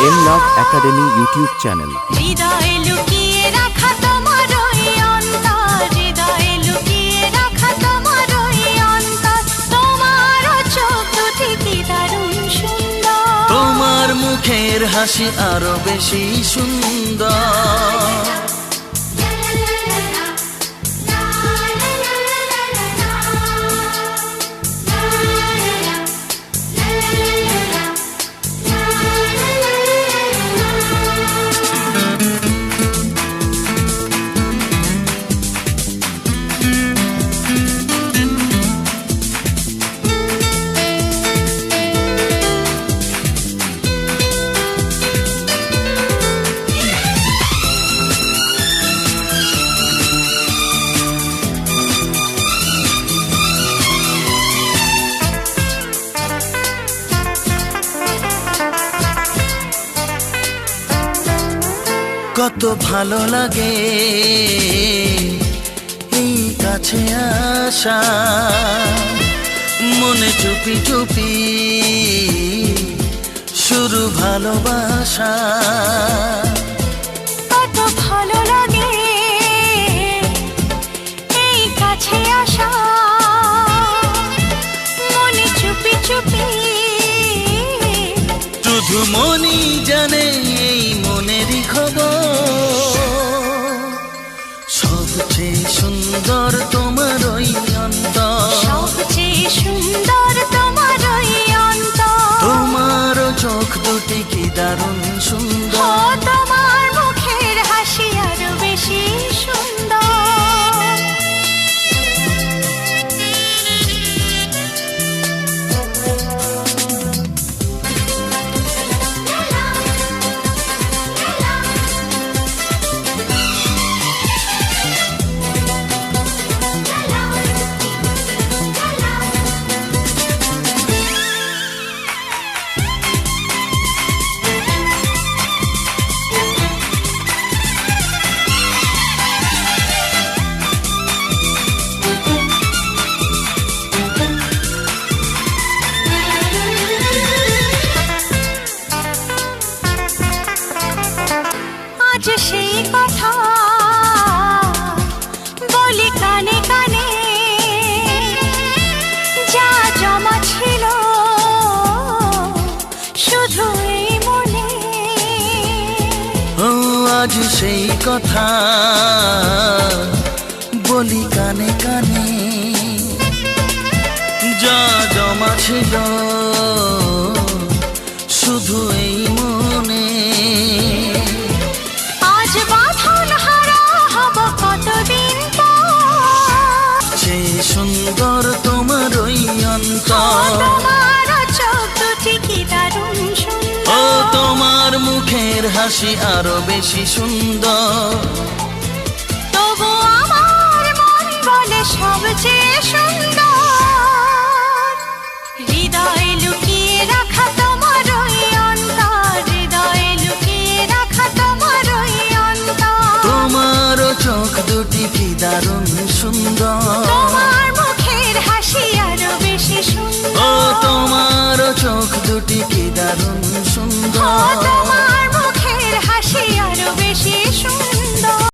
M love academy YouTube channel. হৃদয়ে লুকিয়ে রাখা তোমার ওই অন্তর, হৃদয়ে লুকিয়ে রাখা তোমার ওই অন্তর, তোমার চোখ দুটি কি দারুণ সুন্দর, তোমার মুখের হাসি আরো বেশি সুন্দর। কত ভালো লাগে এই কাছে আসা, মনে চুপি চুপি শুরু ভালোবাসা। কত ভালো লাগে এই কাছে আসা, মনে চুপি চুপি, শুধু মনই জানে এই মনেরই খবর। সবচেয়ে সুন্দর তোমার ওই অন্তর, সবচেয়ে সুন্দর তোমার ওই অন্তর, তোমার চোখ দুটি কি দারুণ ও সুন্দর। তোমার মুখের হাসি আরো বেশি সুন্দর। আজ সেই কথা বলি কানে কানে, যা জমা ছিল শুধু এই মনে। ও আজ সেই কথা বলি কানে কানে, যা জমা ছিল শুধু এই মনে। আজ বাঁধন হারা হব কতদিন পর, সে সুন্দর তোমার ওই অন্তর, তোমার চোখ দুটি কি দারুণ ও সুন্দর, তোমার মুখের হাসি আরো বেশি সুন্দর। তবু আমার মন বলে সবচেয়ে সুন্দর। হৃদয়ে লুকিয়ে রাখা তোমার ওই অন্তর, হৃদয়ে লুকিয়ে রাখা তোমার ওই অন্তর, তোমার চোখ দুটি কি দারুণ সুন্দর, তোমার মুখের হাসি আরো বেশি ও সুন্দর, তোমার চোখ দুটি কি দারুণ ও সুন্দর। তোমার মুখের হাসি আরো বেশি